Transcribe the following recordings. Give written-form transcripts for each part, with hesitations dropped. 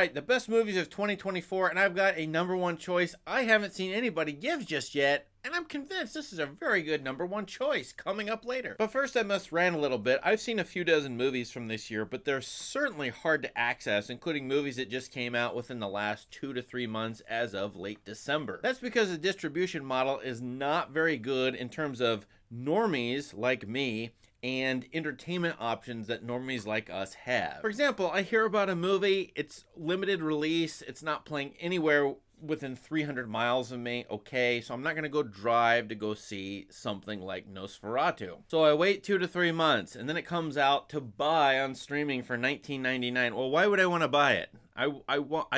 right, the best movies of 2024, and I've got a number one choice I haven't seen anybody give just yet, and I'm convinced this is a very good number one choice coming up later. But first I must rant a little bit. I've seen a few dozen movies from this year, but they're certainly hard to access, including movies that just came out within the last 2 to 3 months as of late December. That's because the distribution model is not very good in terms of normies like me and entertainment options that normies like us have. For example, I hear about a movie, it's limited release, it's not playing anywhere within 300 miles of me. Okay, so I'm not gonna go drive to go see something like Nosferatu. So I wait 2 to 3 months, and then it comes out to buy on streaming for $19.99. Well, why would I want to buy it? I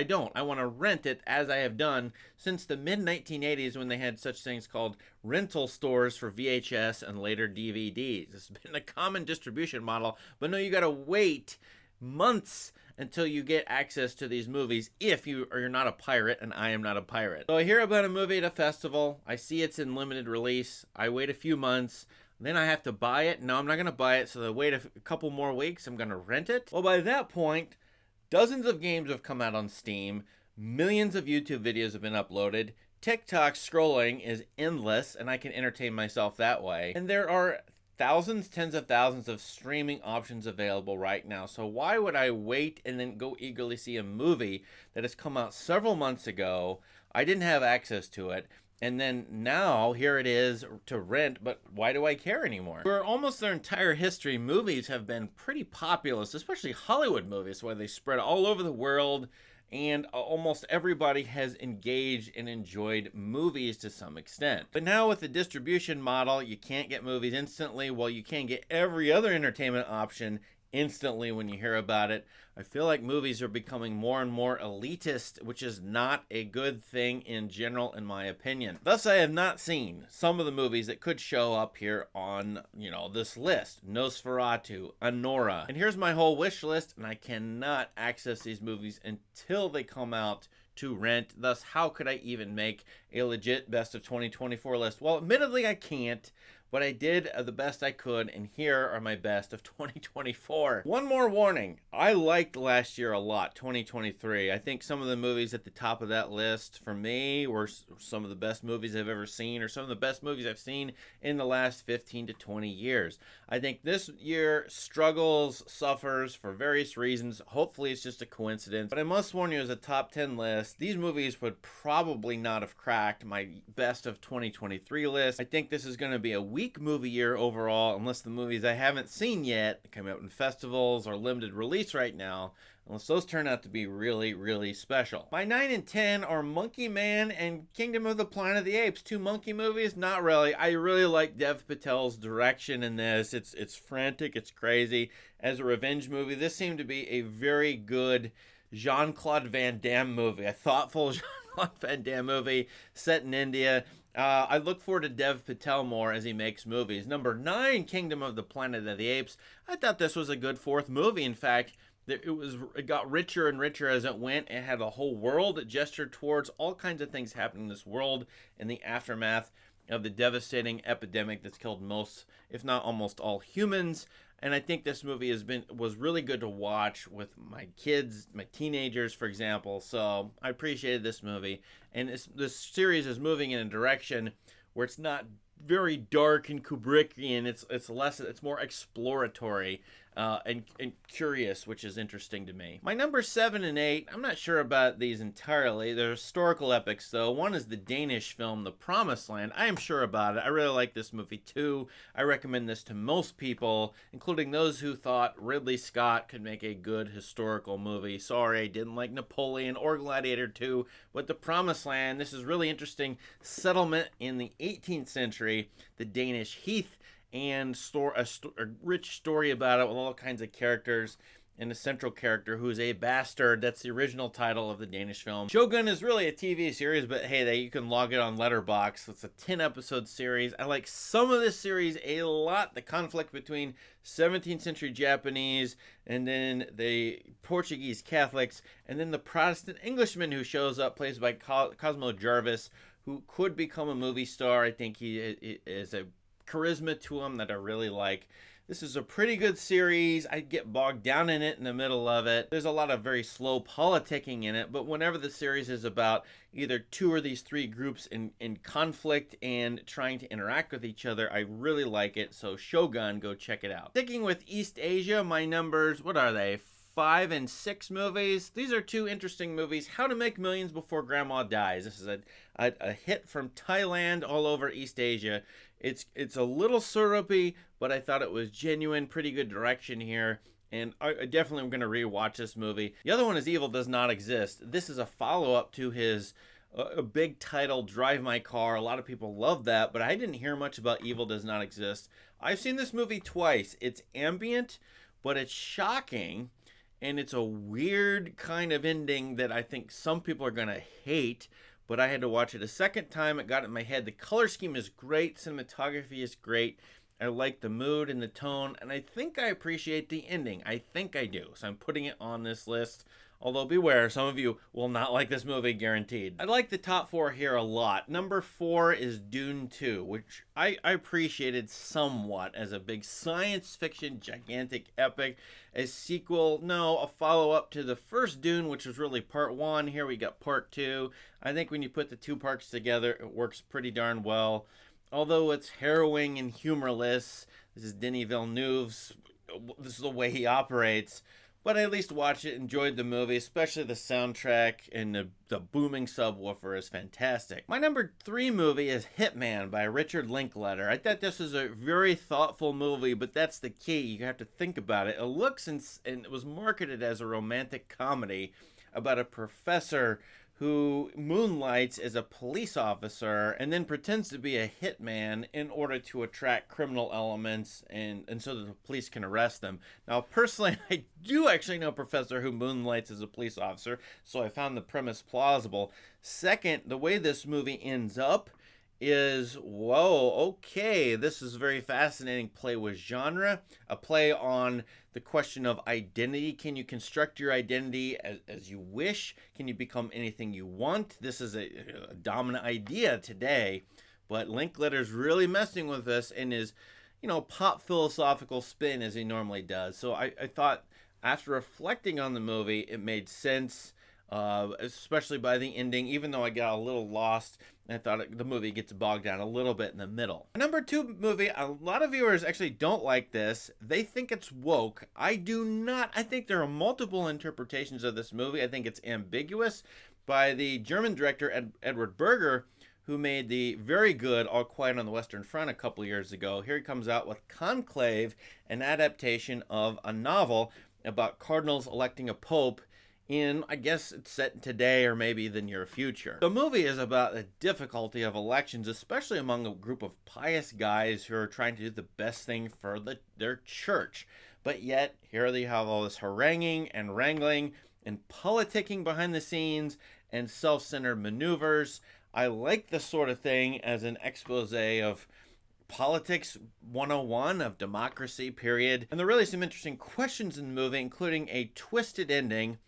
don't. I want to rent it, as I have done since the mid-1980s, when they had such things called rental stores for VHS and later DVDs. It's been a common distribution model, but no, you gotta wait months until you get access to these movies if you're not a pirate, and I am not a pirate. So I hear about a movie at a festival, I see it's in limited release, I wait a few months, then I have to buy it. No, I'm not going to buy it, so I wait a couple more weeks, I'm going to rent it. Well, by that point, dozens of games have come out on Steam, millions of YouTube videos have been uploaded, TikTok scrolling is endless, and I can entertain myself that way, and there are thousands, tens of thousands of streaming options available right now. So why would I wait and then go eagerly see a movie that has come out several months ago? I didn't have access to it, and then now here it is to rent, but why do I care anymore? For almost their entire history, movies have been pretty populous, especially Hollywood movies, where they spread all over the world, and almost everybody has engaged and enjoyed movies to some extent. But now with the distribution model, you can't get movies instantly. Well, you can get every other entertainment option instantly when you hear about it. I feel like movies are becoming more and more elitist, which is not a good thing in general, in my opinion. Thus, I have not seen some of the movies that could show up here on, this list. Nosferatu, Anora. And here's my whole wish list, and I cannot access these movies until they come out to rent. Thus, how could I even make a legit best of 2024 list? Well, admittedly, I can't, but I did the best I could, and here are my best of 2024. One more warning. I liked last year a lot, 2023. I think some of the movies at the top of that list for me were some of the best movies I've ever seen, or some of the best movies I've seen in the last 15 to 20 years. I think this year struggles, suffers for various reasons. Hopefully it's just a coincidence. But I must warn you, as a top 10 list, these movies would probably not have cracked my best of 2023 list. I think this is going to be a weak movie year overall, unless the movies I haven't seen yet come out in festivals or limited release right now, unless those turn out to be really, really special. My 9 and 10 are Monkey Man and Kingdom of the Planet of the Apes. 2 monkey movies? Not really. I really like Dev Patel's direction in this. It's frantic, it's crazy. As a revenge movie, this seemed to be a very good Jean-Claude Van Damme movie, a thoughtful Jean-Claude Van Damme movie set in India. I look forward to Dev Patel more as he makes movies. Number 9, Kingdom of the Planet of the Apes. I thought this was a good 4th movie. In fact, it got richer and richer as it went. It had a whole world that gestured towards all kinds of things happening in this world in the aftermath of the devastating epidemic that's killed most, if not almost all, humans. And I think this movie was really good to watch with my kids, my teenagers, for example. So I appreciated this movie. And this series is moving in a direction where it's not very dark and Kubrickian. It's more exploratory and curious, which is interesting to me. My number 7 and 8, I'm not sure about these entirely. They're historical epics, though. One is the Danish film The Promised Land. I am sure about it. I really like this movie too. I recommend this to most people, including those who thought Ridley Scott could make a good historical movie. Sorry, didn't like Napoleon or Gladiator 2, but The Promised Land, this is really interesting settlement in the 18th century, the Danish Heath, and a rich story about it with all kinds of characters, and a central character who is a bastard. That's the original title of the Danish film. Shogun is really a TV series, but hey, you can log it on Letterboxd. It's a 10-episode series. I like some of this series a lot. The conflict between 17th century Japanese and then the Portuguese Catholics, and then the Protestant Englishman who shows up, plays by Cosmo Jarvis, who could become a movie star. I think he is a charisma to him that I really like. This is a pretty good series. I get bogged down in it in the middle of it. There's a lot of very slow politicking in it, but whenever the series is about either two or these three groups in conflict and trying to interact with each other, I really like it. So Shogun, go check it out. Sticking with East Asia, my numbers, what are they? 5 and 6 movies. These are two interesting movies. How to Make Millions Before Grandma Dies. This is a hit from Thailand all over East Asia. It's a little syrupy, but I thought it was genuine, pretty good direction here. And I definitely am going to rewatch this movie. The other one is Evil Does Not Exist. This is a follow-up to his a big title, Drive My Car. A lot of people love that, but I didn't hear much about Evil Does Not Exist. I've seen this movie twice. It's ambient, but it's shocking. And it's a weird kind of ending that I think some people are going to hate, but I had to watch it a second time. It got in my head. The color scheme is great. Cinematography is great. I like the mood and the tone, and I think I appreciate the ending. I think I do. So I'm putting it on this list. Although beware, some of you will not like this movie, guaranteed. I like the top 4 here a lot. Number 4 is Dune 2, which I appreciated somewhat as a big science fiction, gigantic epic. A sequel, no, a follow-up to the first Dune, which was really part 1. Here we got part 2. I think when you put the two parts together, it works pretty darn well. Although it's harrowing and humorless, this is Denis Villeneuve's, this is the way he operates. But I at least watched it, enjoyed the movie, especially the soundtrack, and the booming subwoofer is fantastic. My number 3 movie is Hitman by Richard Linklater. I thought this was a very thoughtful movie, but that's the key. You have to think about it. It looks and it was marketed as a romantic comedy about a professor who moonlights as a police officer and then pretends to be a hitman in order to attract criminal elements and so that the police can arrest them. Now, personally, I do actually know a professor who moonlights as a police officer, so I found the premise plausible. Second, the way this movie ends up is, whoa, okay, this is a very fascinating play with genre, a play on the question of identity. Can you construct your identity as you wish? Can you become anything you want? This is a dominant idea today, but Linklater's really messing with this in his, pop philosophical spin as he normally does. So I thought, after reflecting on the movie, it made sense, especially by the ending, even though I got a little lost. I thought the movie gets bogged down a little bit in the middle. Number 2 movie, a lot of viewers actually don't like this. They think it's woke. I do not. I think there are multiple interpretations of this movie. I think it's ambiguous. By the German director Edward Berger, who made the very good All Quiet on the Western Front a couple years ago. Here he comes out with Conclave, an adaptation of a novel about cardinals electing a pope in, I guess it's set today or maybe the near future. The movie is about the difficulty of elections, especially among a group of pious guys who are trying to do the best thing for their church. But yet, here they have all this haranguing and wrangling and politicking behind the scenes and self-centered maneuvers. I like this sort of thing as an expose of politics 101, of democracy, period. And there are really some interesting questions in the movie, including a twisted ending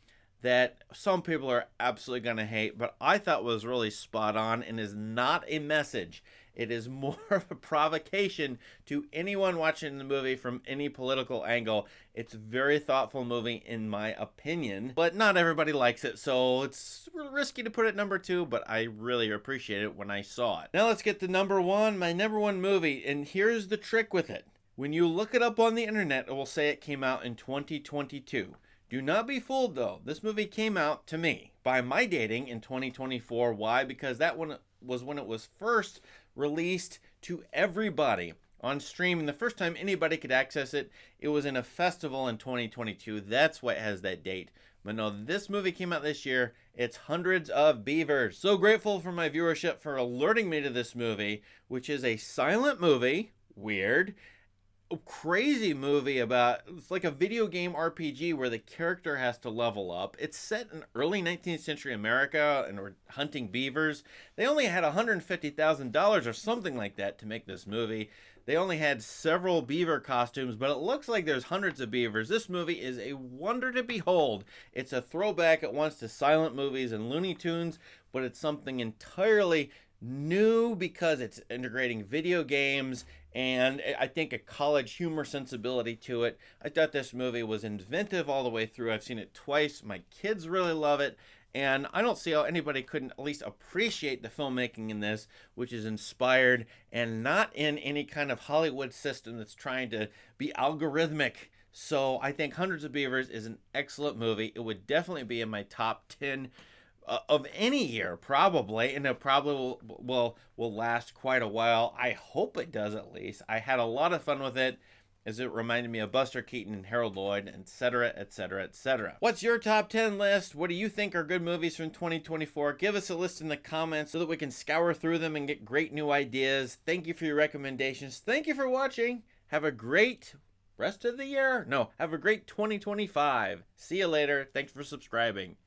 that some people are absolutely going to hate, but I thought was really spot on and is not a message. It is more of a provocation to anyone watching the movie from any political angle. It's a very thoughtful movie in my opinion, but not everybody likes it, so it's risky to put it number 2, but I really appreciate it when I saw it. Now let's get to number 1, my number 1 movie, and here's the trick with it. When you look it up on the internet, it will say it came out in 2022. Do not be fooled, though. This movie came out, to me, by my dating in 2024. Why? Because that one was when it was first released to everybody on stream. And the first time anybody could access it, it was in a festival in 2022. That's why it has that date. But no, this movie came out this year. It's Hundreds of Beavers. So grateful for my viewership for alerting me to this movie, which is a silent movie. Weird. Crazy movie about, it's like a video game RPG where the character has to level up. It's set in early 19th century America and we're hunting beavers. They only had $150,000 or something like that to make this movie. They only had several beaver costumes, but it looks like there's hundreds of beavers. This movie is a wonder to behold. It's a throwback at once to silent movies and Looney Tunes, but it's something entirely new because it's integrating video games and I think a college humor sensibility to it. I thought this movie was inventive all the way through. I've seen it twice. My kids really love it. And I don't see how anybody couldn't at least appreciate the filmmaking in this, which is inspired and not in any kind of Hollywood system that's trying to be algorithmic. So I think Hundreds of Beavers is an excellent movie. It would definitely be in my top 10 of any year, probably, and it probably will last quite a while. I hope it does, at least. I had a lot of fun with it, as it reminded me of Buster Keaton and Harold Lloyd, etc., etc., etc. What's your top 10 list? What do you think are good movies from 2024? Give us a list in the comments so that we can scour through them and get great new ideas. Thank you for your recommendations. Thank you for watching. Have a great rest of the year. No, have a great 2025. See you later. Thanks for subscribing.